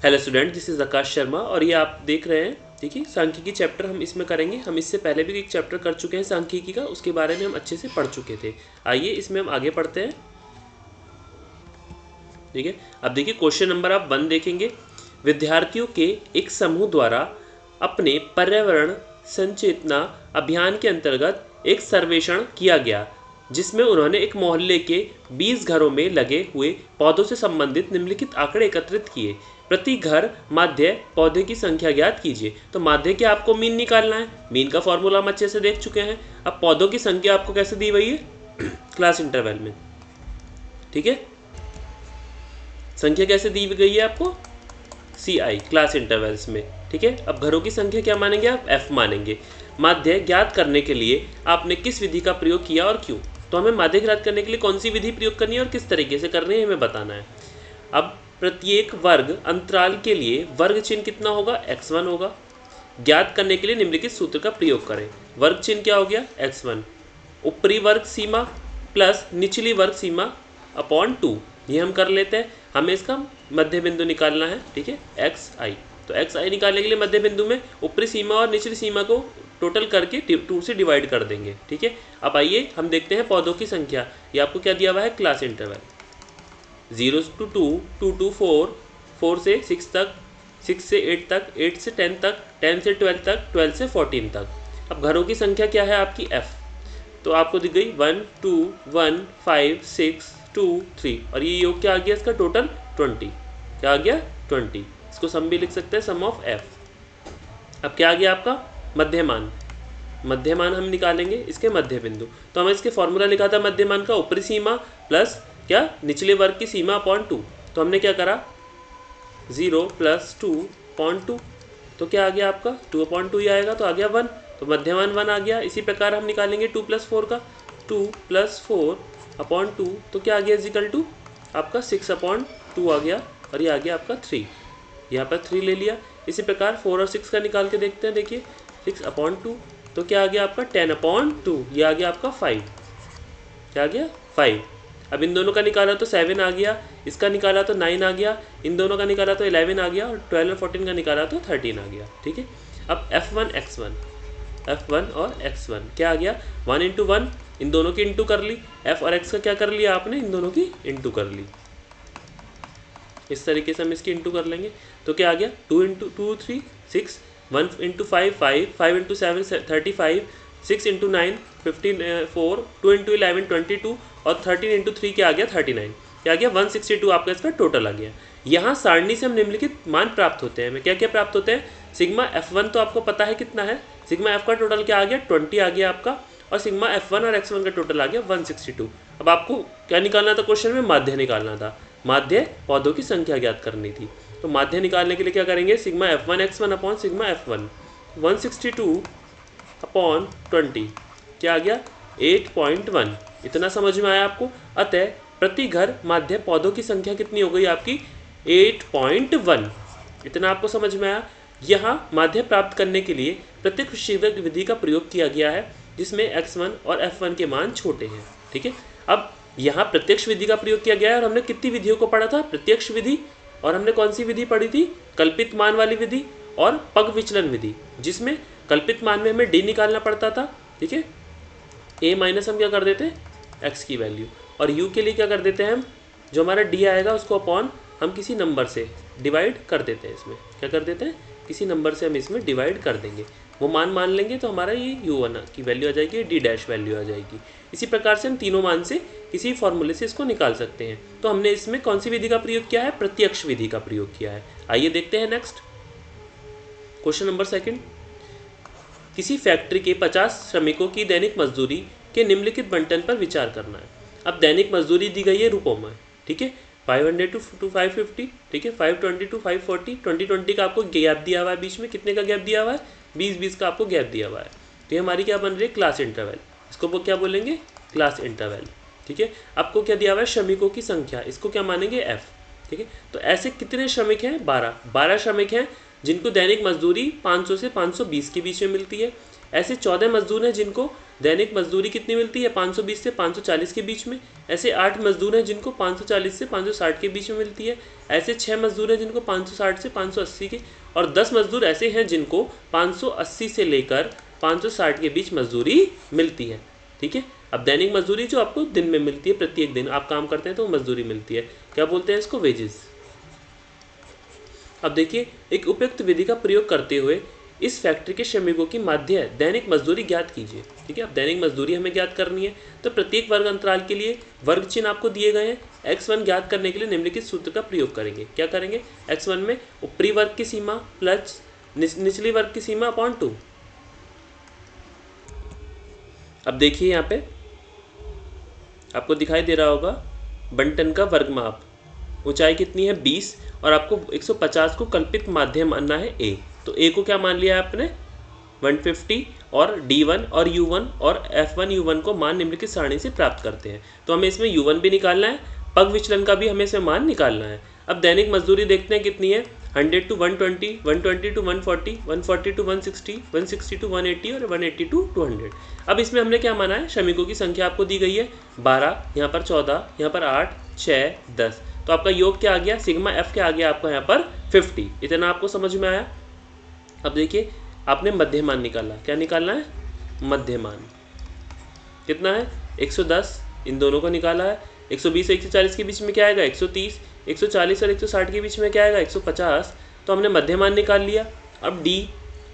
Hello student, this is आकाश शर्मा और ये आप देख रहे हैं। देखिए, सांख्यिकी चैप्टर हम इसमें करेंगे। हम इससे पहले भी एक चैप्टर कर चुके हैं सांख्यिकी का, उसके बारे में हम अच्छे से पढ़ चुके थे। आइए इसमें हम आगे पढ़ते हैं। ठीक है, अब देखिए क्वेश्चन नंबर आप 1 देखेंगे। विद्यार्थियों के एक समूह द्वारा अपने पर्यावरण संचेतना अभियान के अंतर्गत एक सर्वेक्षण किया गया, जिसमें उन्होंने एक मोहल्ले के 20 घरों में लगे हुए पौधों से संबंधित निम्नलिखित आंकड़े एकत्रित किए। प्रति घर माध्य पौधे की संख्या ज्ञात कीजिए। तो माध्य के आपको मीन निकालना है। मीन का फॉर्मूला हम अच्छे से देख चुके हैं। अब पौधों की संख्या आपको कैसे दी हुई है? क्लास इंटरवल में। ठीक है, संख्या कैसे दी गई है आपको? CI क्लास इंटरवल्स में। ठीक है, अब घरों की संख्या क्या मानेंगे आप? F मानेंगे। माध्य ज्ञात करने के लिए आपने किस विधि का प्रयोग किया और क्यों? तो हमें माध्य ज्ञात करने के लिए कौन सी विधि प्रयोग करनी है और किस तरीके से करनी है हमें बताना है। अब प्रत्येक वर्ग अंतराल के लिए वर्ग चिन्ह कितना होगा? x1 होगा। ज्ञात करने के लिए निम्नलिखित सूत्र का प्रयोग करें। वर्ग चिन्ह क्या हो गया? x1 ऊपरी वर्ग सीमा प्लस निचली वर्ग सीमा अपॉन 2। ये हम कर लेते हैं। हमें इसका मध्य बिंदु निकालना है। ठीक है, xi। तो xi निकालने के लिए मध्य बिंदु में ऊपरी सीमा और निचली सीमा को टोटल करके 2 से डिवाइड कर देंगे। ठीक है, अब आइए हम देखते हैं पौधों की संख्या। ये आपको क्या दिया हुआ है? क्लास इंटरवल 0 to 2, 2 to 4, 4 से 6 तक, 6 से 8 तक, 8 से 10 तक, 10 से 12 तक, 12 से 14 तक। अब घरों की संख्या क्या है आपकी? F। तो आपको दी गई 1 2 1 5 6 2 3 और ये योग क्या आ गया इसका? टोटल 20। क्या आ गया? 20। इसको सम भी लिख सकते हैं, सम ऑफ F। अब क्या आ गया आपका? मध्यमान। मध्यमान हम निकालेंगे इसके मध्य बिंदु। तो हमें इसके फॉर्मूला लिखा था मध्यमान का, ऊपरी सीमा प्लस क्या? निचले वर्ग की सीमा अपॉन 2। तो हमने क्या करा? 0 + 2/2। तो क्या आ गया आपका? 2/2 ही आएगा, तो आ गया 1। तो मध्यमान 1 आ गया। इसी प्रकार हम निकालेंगे 2 + 4 का, 2 + 4/2। तो क्या आ गया? इजिकल टू आपका 6/2 आ गया और ये आ गया आपका 3। यहाँ पर 3 ले लिया। इसी प्रकार 4 और 6 का निकाल के देखते हैं। देखिए 6/2 तो क्या आ गया आपका? 10/2। ये आ गया आपका 5। क्या आ गया? 5। अब इन दोनों का निकाला तो 7 आ गया, इसका निकाला तो 9 आ गया, इन दोनों का निकाला तो 11 आ गया और 12 और 14 का निकाला तो 13 आ गया। ठीक है, अब F1 X1, F1 और X1 क्या आ गया? 1 × 1, इन दोनों की इंटू कर ली। F और X का क्या कर लिया आपने? इन दोनों की इंटू कर ली। इस तरीके से हम इसकी इंटू कर लेंगे। तो क्या आ गया? 2 × 2 3 6, 1 × 5 5, 5 × 7 35, 6 × 9 15 4, 2 × 11 22 और 13 × 3 क्या आ गया? 39। क्या आ गया? 162 आपका इसका टोटल आ गया। यहाँ सारणी से हम निम्नलिखित मान प्राप्त होते हैं। हमें क्या क्या प्राप्त होते हैं? सिग्मा F1 तो आपको पता है कितना है। सिग्मा F का टोटल क्या आ गया? 20 आ गया आपका। और सिग्मा F1 और X1 का टोटल आ गया 162। अब आपको क्या निकालना था? क्वेश्चन में माध्य निकालना था। माध्य पौधों की संख्या ज्ञात करनी थी। तो माध्य निकालने के लिए क्या करेंगे? Sigma F1 X1 upon sigma F1 162/20 क्या आ गया? 8.1। इतना समझ में आया आपको? अतः प्रति घर माध्य पौधों की संख्या कितनी हो गई आपकी? 8.1। इतना आपको समझ में आया? यहाँ माध्य प्राप्त करने के लिए प्रत्यक्ष विधि का प्रयोग किया गया है, जिसमें X1 और F1 के मान छोटे हैं। ठीक है, अब यहाँ प्रत्यक्ष विधि का प्रयोग किया गया है और हमने कितनी विधियों को पढ़ा था? प्रत्यक्ष विधि। और हमने कौन सी विधि पढ़ी थी? कल्पित मान वाली विधि और पग विचलन विधि, जिसमें कल्पित मान में हमें d निकालना पड़ता था। ठीक है, a माइनस हम क्या कर देते हैं? x की वैल्यू, और u के लिए क्या कर देते हैं हम? जो हमारा d आएगा उसको अपॉन हम किसी नंबर से डिवाइड कर देते हैं। इसमें क्या कर देते हैं? किसी नंबर से हम इसमें डिवाइड कर देंगे। वो मान लेंगे तो हमारा ये u1 की वैल्यू आ जाएगी, d' वैल्यू आ जाएगी। इसी प्रकार से हम तीनों मान से किसी फॉर्मूले से इसको निकाल सकते हैं। तो हमने इसमें कौन सी विधि का प्रयोग किया है? प्रत्यक्ष विधि का प्रयोग किया है। आइए देखते हैं नेक्स्ट क्वेश्चन नंबर 2। किसी फैक्ट्री के 50 श्रमिकों की दैनिक मजदूरी के निम्नलिखित बंटन पर विचार करना है। अब दैनिक मजदूरी दी गई है रुपयों में। ठीक है, 500 to 550। ठीक है, 520 to 540। 20 का आपको गैप दिया हुआ है बीच में। कितने का गैप दिया हुआ है? 20 का आपको गैप दिया हुआ है। तो ये हमारी क्या बन रही है? Class interval. इसको वो क्या बोलेंगे? Class interval. ठीक है, आपको क्या दिया हुआ है? श्रमिकों की संख्या। इसको क्या मानेंगे? F। ठीक है, तो ऐसे कितने श्रमिक हैं? 12 श्रमिक हैं जिनको दैनिक मजदूरी 500 से 520 के बीच में मिलती है। ऐसे 14 मजदूर हैं जिनको दैनिक मजदूरी कितनी मिलती है 520 से 540 के बीच में। ऐसे 8 मजदूर हैं जिनको 540 से 560 के बीच में मिलती है। ऐसे 6 मजदूर हैं जिनको 560 से 580 के, और 10 मजदूर ऐसे हैं जिनको 580 से लेकर 560 के बीच मजदूरी मिलती है। ठीक है, अब दैनिक मजदूरी जो आपको दिन में मिलती है, प्रत्येक दिन आप काम करते हैं तो मजदूरी मिलती है, क्या बोलते हैं इसको, वेजेस। अब देखिए, एक उपयुक्त विधि का प्रयोग करते हुए इस फैक्ट्री के श्रमिकों की माध्य दैनिक मजदूरी ज्ञात कीजिए। ठीक है, अब दैनिक मजदूरी हमें ज्ञात करनी है, तो प्रत्येक वर्ग अंतराल के लिए वर्ग चिन्ह आपको दिए गए हैं। x1 ज्ञात करने के लिए निम्नलिखित सूत्र का प्रयोग करेंगे। क्या करेंगे, x1 में ऊपरी वर्ग की सीमा प्लस निचली वर्ग की सीमा अपॉन 2। अब देखिए यहाँ पे आपको दिखाई दे रहा होगा बंटन का वर्ग माप, ऊंचाई कितनी है 20, और आपको 150 को कल्पित माध्यम मानना है a। तो a को क्या मान लिया है आपने 150, और d1 और u1 और f1 u1 को मान निम्नलिखित सारणी से प्राप्त करते हैं। तो हमें इसमें u1 भी निकालना है, पग विचलन का भी हमें इसमें मान निकालना है। अब दैनिक मजदूरी देखते हैं कितनी है, 100 to 120, 120 to 140, 140 to 160, 160 to 180 और 180 to 200। अब इसमें हमने क्या माना है, श्रमिकों की संख्या आपको दी गई है 12, यहाँ पर 14, यहाँ पर 8, 6, 10, तो आपका योग क्या आ गया, सिग्मा एफ क्या आ गया आपका यहाँ पर 50। इतना आपको समझ में आया। अब देखिए आपने मध्यमान निकाला, क्या निकालना है, मध्यमान कितना है 110, इन दोनों को निकाला है। 120 और 140 के बीच में क्या आएगा 130, 140 और 160 के बीच में क्या आएगा 150, तो हमने मध्यमान निकाल लिया। अब डी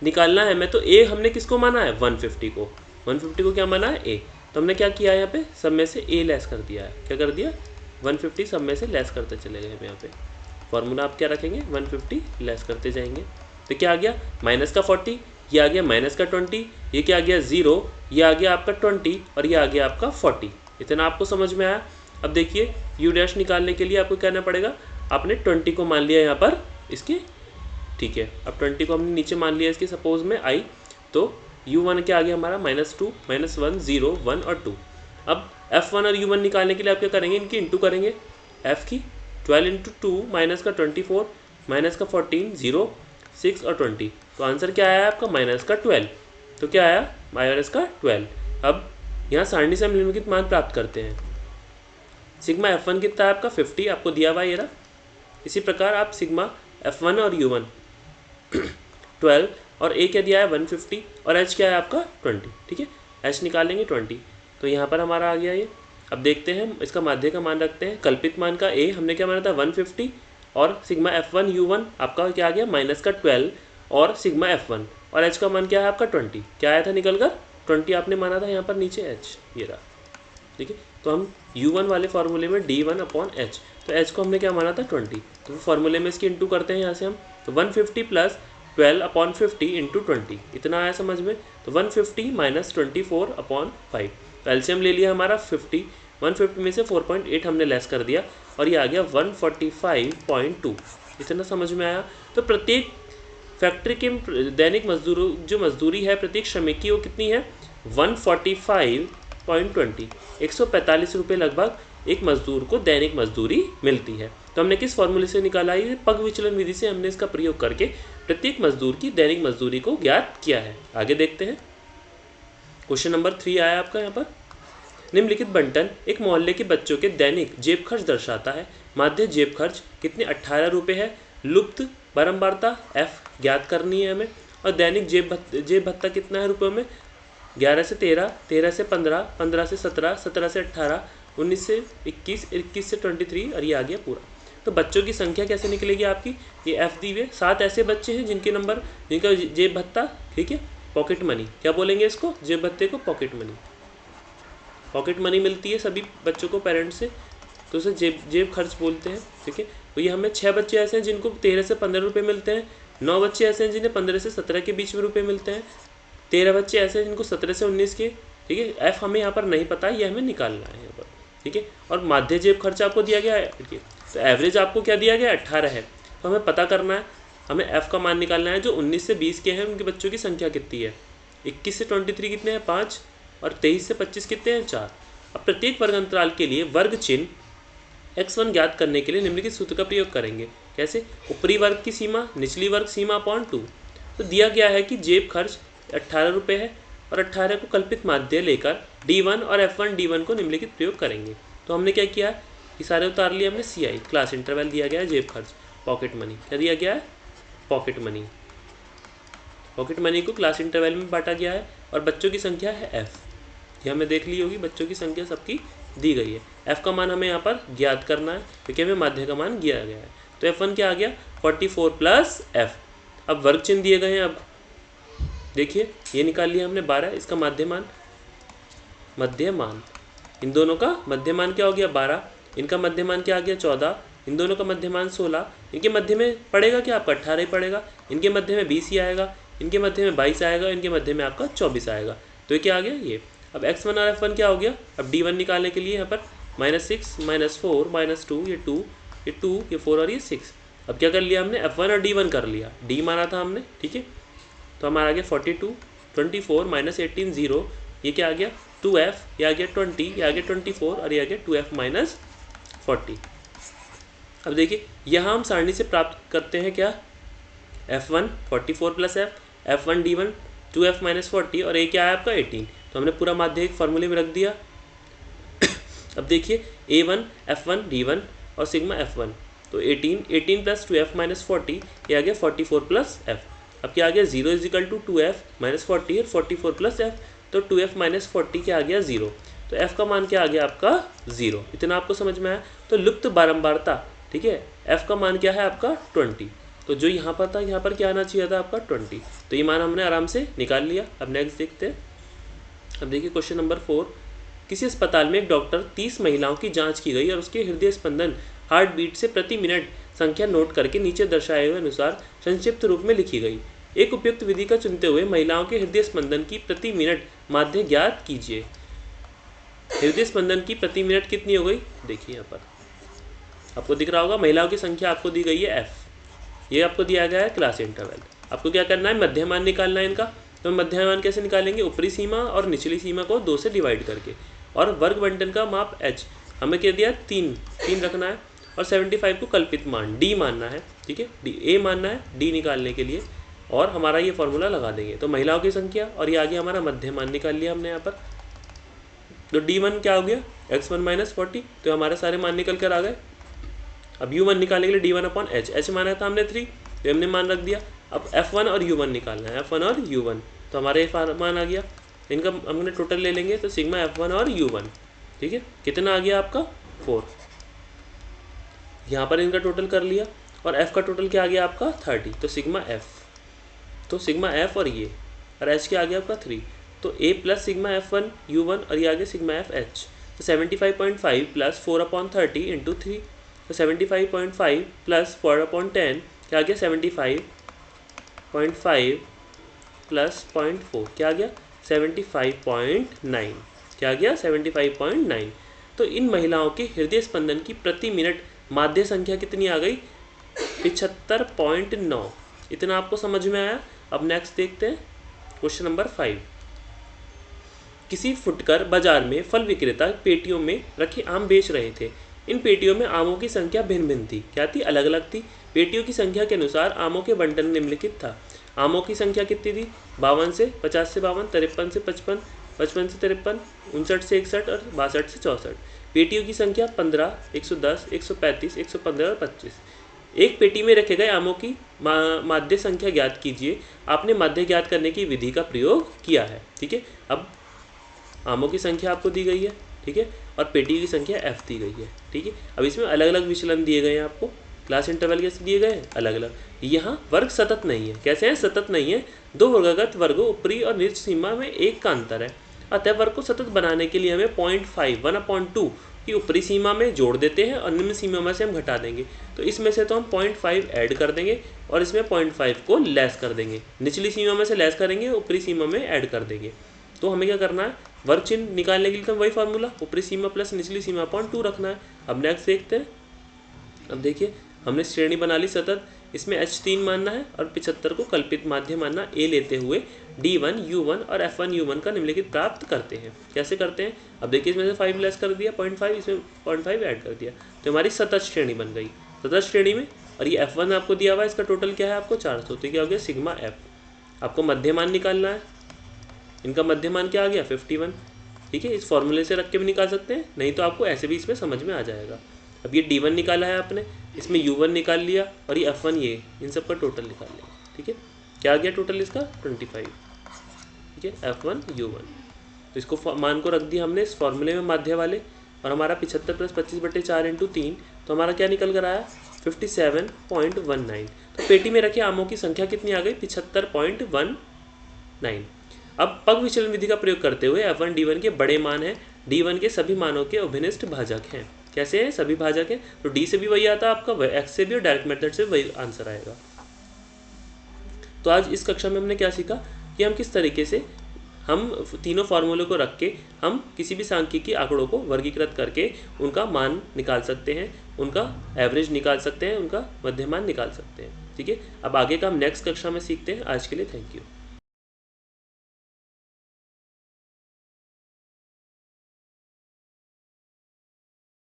निकालना है हमें, तो ए हमने किसको माना है 150 को, 150 को क्या माना है ए, तो हमने क्या किया है यहाँ पे सब में से ए लेस कर दिया है। क्या कर दिया 150 सब में से लेस करते चले गए हम यहाँ पे। फॉर्मूला आप क्या रखेंगे 150 लेस करते जाएंगे, तो क्या आ गया माइनस का 40, ये आ गया माइनस का 20, ये क्या आ गया 0, ये आ गया आपका 20 और ये आ गया आपका 40। इतना आपको समझ में आया। अब देखिए यू डैश निकालने के लिए आपको कहना पड़ेगा, आपने 20 को मान लिया यहाँ पर इसके, ठीक है, अब 20 को हमने नीचे मान लिया इसके सपोज में आई, तो u1 क्या आ गया हमारा -2, -1, 0, 1 और 2। अब f1 और u1 निकालने के लिए आप क्या करेंगे, इनकी इंटू करेंगे, f की 12 इंटू 2 माइनस का 24 माइनस का 14, 0, 6 और 20, तो आंसर क्या आया आपका माइनस का 12। तो क्या आया माइनस का 12। अब यहाँ सारणी से हम निम्नलिखित मान प्राप्त करते हैं। सिग्मा f1 कितना है आपका 50 आपको दिया हुआ ये रहा। इसी प्रकार आप सिग्मा f1 और u1 12 और a क्या दिया है 150 और h क्या है आपका 20। ठीक है, h निकालेंगे 20, तो यहाँ पर हमारा आ गया ये। अब देखते हैं इसका माध्य का मान रखते हैं। कल्पित मान का a हमने क्या माना था 150 और सिग्मा f1 u1 आपका क्या आ गया माइनस का 12 और सिग्मा f1 और h का मान क्या है आपका 20। क्या आया था निकल कर 20 आपने माना था यहाँ पर नीचे h ये रहा। ठीक है, तो हम u1 वाले फार्मूले में d1/h, तो h को हमने क्या माना था 20, तो फार्मूले में इसकी इंटू करते हैं यहाँ से हम, तो 150 प्लस 12/50 इंटू 20, इतना आया समझ में। तो 150 माइनस 24/5, तो एलसीएम ले लिया हमारा 50, 150 में से 4.8 हमने लेस कर दिया और ये आ गया 145.2, इतना समझ में आया। तो प्रत्येक फैक्ट्री के दैनिक मजदूरों जो मजदूरी है प्रत्येक श्रमिक की वो कितनी है 145.20, 145 रुपये लगभग एक मजदूर को दैनिक मजदूरी मिलती है। तो हमने किस फॉर्मूले से निकाला है, पग विचलन विधि से हमने इसका प्रयोग करके प्रत्येक मजदूर की दैनिक मजदूरी को ज्ञात किया है। आगे देखते हैं, क्वेश्चन नंबर 3 आया आपका यहाँ पर। निम्नलिखित बंटन एक मोहल्ले के बच्चों के दैनिक जेब खर्च दर्शाता है। माध्य जेब खर्च कितने 18 रुपये है। लुप्त बारंबारता f ज्ञात करनी है हमें, और दैनिक जेब भत्ता कितना है रुपये में 11 से 13, 13 से 15, 15 से 17, 17 से 18, 19 से 21, 21 से 23 और ये आ गया पूरा। तो बच्चों की संख्या कैसे निकलेगी आपकी, ये f दी हुई 7 ऐसे बच्चे हैं जिनके नंबर जिनका जेब भत्ता, ठीक है, पॉकेट मनी, क्या बोलेंगे इसको, जेब भत्ते को पॉकेट मनी, पॉकेट मनी मिलती है सभी बच्चों को पेरेंट्स से, तो उसे जेब खर्च बोलते हैं। ठीक है, तो ये हमें 6 बच्चे ऐसे हैं जिनको 13 से 15 रुपये मिलते हैं, 9 बच्चे ऐसे हैं जिन्हें 15 से 17 के बीच में रुपये मिलते हैं, 13 बच्चे ऐसे हैं जिनको 17 से 19 के। ठीक है, एफ हमें यहाँ पर नहीं पता है, ये हमें निकालना है यहाँ पर। ठीक है, और माध्य जेब खर्च आपको दिया गया है, ठीक है, तो एवरेज आपको क्या दिया गया 18 है, तो हमें पता करना है, हमें एफ का मान निकालना है। जो 19 से 20 के हैं उनके बच्चों की संख्या कितनी है, 21 से 23 कितने हैं 5, और 23 से 25 कितने हैं 4। अब प्रत्येक वर्ग अंतराल के लिए वर्ग चिन्ह x1 ज्ञात करने के लिए निम्नलिखित सूत्र का प्रयोग करेंगे। कैसे, ऊपरी वर्ग की सीमा निचली वर्ग सीमा अपॉन 2। तो दिया गया है कि जेब खर्च 18 रुपये है, और 18 को कल्पित माध्य लेकर D1 और F1 D1 को निम्नलिखित प्रयोग करेंगे। तो हमने क्या किया, ये सारे उतार लिए हमने। CI क्लास इंटरवल दिया गया है, जेब खर्च पॉकेट मनी क्या दिया गया है, पॉकेट मनी। पॉकेट मनी को क्लास इंटरवल में बांटा गया है और बच्चों की संख्या है F। ये हमें देख ली होगी, बच्चों की संख्या सबकी दी गई है। F का मान हमें यहाँ पर ज्ञात करना है क्योंकि हमें माध्य का मान दिया गया है। तो F1 क्या आ गया 44 प्लस F। अब वर्ग चिन्ह दिए गए हैं। अब देखिए ये निकाल लिया हमने 12, इसका मध्यमान इन दोनों का मध्यमान क्या हो गया 12, इनका मध्यमान क्या आ गया 14, इन दोनों का मध्यमान 16, इनके मध्य में पड़ेगा क्या आपका 18 ही पड़ेगा, इनके मध्य में 20 ही आएगा, इनके मध्य में 22 आएगा, इनके मध्य में आपका 24 आएगा। तो ये क्या आ गया ये। अब x1 और f1 क्या हो गया, अब d1 निकालने के लिए यहाँ पर -6 -4 -2 ये 2 ये 2 ये 4 और ये 6। अब क्या कर लिया हमने f1 और d1 कर लिया, d माना था हमने, ठीक है। तो हमारा आ गया 42 24 -18 0, ये क्या आ गया 2f, ये आ गया 20, ये आ गया 24 और ये आ गया 2f - 40। अब देखिए यहाँ हम सारणी से प्राप्त करते हैं क्या, f1 44 plus f, f1 d1 2f - 40 और ये क्या है आपका 18। तो हमने पूरा माध्य एक फॉर्मूले में रख दिया। अब देखिए a1 f1 d1 और सिग्मा f1, तो 18 प्लस 2f - 40, ये आ गया 44 प्लस f। अब क्या आ गया 0 = 2f - 40 और 44 प्लस f, तो 2f - 40 क्या आ गया 0। तो f का मान क्या आ गया आपका 0। इतना आपको समझ में आया। तो लुप्त बारंबारता, ठीक है, f का मान क्या है आपका 20। तो जो यहाँ पर था यहाँ पर क्या आना चाहिए था आपका 20। तो ये मान हमने आराम से निकाल लिया। अब नेक्स्ट देखते हैं। अब देखिए क्वेश्चन नंबर 4, किसी अस्पताल में एक डॉक्टर 30 महिलाओं की जांच की गई और उसके हृदय स्पंदन हार्ट बीट से प्रति मिनट संख्या नोट करके नीचे दर्शाए हुए अनुसार संक्षिप्त रूप में लिखी गई। एक उपयुक्त विधि का चुनते हुए महिलाओं के हृदय स्पंदन की प्रति मिनट माध्य ज्ञात कीजिए। हृदय स्पंदन की प्रति मिनट कितनी हो गई, देखिए यहाँ पर आपको दिख रहा होगा, महिलाओं की संख्या आपको दी गई है f, ये आपको दिया गया है क्लास इंटरवल। आपको क्या करना है, मध्यमान निकालना है इनका। तो मध्यमान कैसे निकालेंगे, ऊपरी सीमा और निचली सीमा को 2 से डिवाइड करके, और वर्ग बंटन का माप h हमें क्या दिया 3 रखना है, और 75 को कल्पित मान d मानना है, ठीक है, a मानना है d निकालने के लिए, और हमारा ये फॉर्मूला लगा देंगे। तो महिलाओं की संख्या और ये आगे हमारा मध्यमान निकाल लिया हमने यहाँ पर। तो d1 क्या हो गया x1 - 40, तो हमारे सारे मान निकल कर आ गए। अब u1 निकालने के लिए d1/h, h माना था हमने 3, तो हमने मान रख दिया। अब f1 और u1 निकालना है, f1 और u1, तो हमारा ये मान आ गया। इनका हमने टोटल ले लेंगे, तो सिग्मा f1 और u1, ठीक है, कितना आ गया आपका 4। यहाँ पर इनका टोटल कर लिया, और f का टोटल क्या आ गया आपका 30, तो सिग्मा f, तो सिग्मा f और ये, और h क्या आ गया आपका 3, तो a plus sigma f1 u1 और ये आ गया सिग्मा f h। तो 75.5 प्लस 4/30 इंटू 3, तो 75.5 प्लस 4/10 क्या आ गया 75.5 प्लस 0.4 क्या आ गया 75.9, क्या आ गया 75.9। तो इन महिलाओं के हृदय स्पंदन की प्रति मिनट माध्य संख्या कितनी आ गई 75.9। इतना आपको समझ में आया। अब नेक्स्ट देखते हैं क्वेश्चन नंबर 5। किसी फुटकर बाजार में फल विक्रेता पेटियों में रखे आम बेच रहे थे। इन पेटियों में आमों की संख्या भिन्न भिन्न थी, क्या थी, अलग अलग थी। पेटियों की संख्या के अनुसार आमों के बंटन निम्नलिखित था। आमों की संख्या कितनी थी 52 से 50 से 52, 53 से 55, 55 से 53, 59 से 61 और 62 से 64। पेटियों की संख्या 15, 110, 135, 115 और 25। एक पेटी में रखे गए आमों की माध्य संख्या ज्ञात कीजिए। आपने माध्य ज्ञात करने की विधि का प्रयोग किया है, ठीक है। अब आमों की संख्या आपको दी गई है, ठीक है, और पेटी की संख्या f दी गई है, ठीक है। अब इसमें अलग अलग विचलन दिए गए हैं आपको, क्लास इंटरवल कैसे दिए गए हैं अलग अलग। यहाँ वर्ग सतत नहीं है, कैसे हैं, सतत नहीं है। दो वर्गगत वर्गों ऊपरी और निचली सीमा में 1 का अंतर है। अतः वर्ग को सतत बनाने के लिए हमें 0.5 1/2 की ऊपरी सीमा में जोड़ देते हैं और निम्न सीमा में से हम घटा देंगे। तो इसमें से तो हम 0.5 ऐड कर देंगे और इसमें 0.5 को लेस कर देंगे। निचली सीमा में से लेस करेंगे, ऊपरी सीमा में ऐड कर देंगे। तो हमें क्या करना है, वर्ग चिन्ह निकालने के लिए तो वही फार्मूला, ऊपरी सीमा प्लस निचली सीमा 0.2 रखना है। अब नेक्स्ट देखते हैं। अब देखिए हमने श्रेणी बना ली सतत, इसमें h3 मानना है और 75 को कल्पित माध्य मानना a लेते हुए d1 u1 और f1 u1 का निम्नलिखित प्राप्त करते हैं। कैसे करते हैं, अब देखिए इसमें से 5 लेस कर दिया 0.5, इसमें 0.5 ऐड कर दिया, तो हमारी सतत श्रेणी बन गई। सतत श्रेणी में, और ये f1 आपको दिया हुआ है, इसका टोटल क्या है आपको 400, तो क्या हो गया सिग्मा f। आपको मध्यमान निकालना है, इनका मध्यमान क्या आ गया 51। ठीक है, इस फॉर्मूले से रख के भी निकाल सकते हैं, नहीं तो आपको ऐसे भी इसमें समझ में आ जाएगा। अब ये D1 निकाला है आपने, इसमें U1 निकाल लिया और ये F1 ये इन सब का टोटल निकाल लिया। ठीक है, क्या आ गया टोटल इसका 25। ठीक है, F1 U1, तो इसको मान को रख दिया हमने इस फॉर्मूले में माध्य वाले, और हमारा 75 + 25/4 × 3, तो हमारा क्या निकल कर आया 57.19। तो पेटी में रखे आमों की संख्या कितनी आ गई 75.19। अब पग विचलन विधि का प्रयोग करते हुए F1 D1 के बड़े मान हैं, D1 के सभी मानों के अभिनिष्ट भाजक हैं। कैसे हैं? सभी भाजक हैं, तो D से भी वही आता है आपका, X से भी और डायरेक्ट मेथड से वही आंसर आएगा। तो आज इस कक्षा में हमने क्या सीखा कि हम किस तरीके से हम तीनों फार्मूले को रख के हम किसी भी सांख्यिकी आंकड़ों को वर्गीकृत करके उनका मान निकाल सकते हैं, उनका एवरेज निकाल सकते हैं, उनका मध्यमान निकाल सकते हैं। ठीक है, अब आगे का हम नेक्स्ट कक्षा में सीखते हैं। आज के लिए थैंक यू।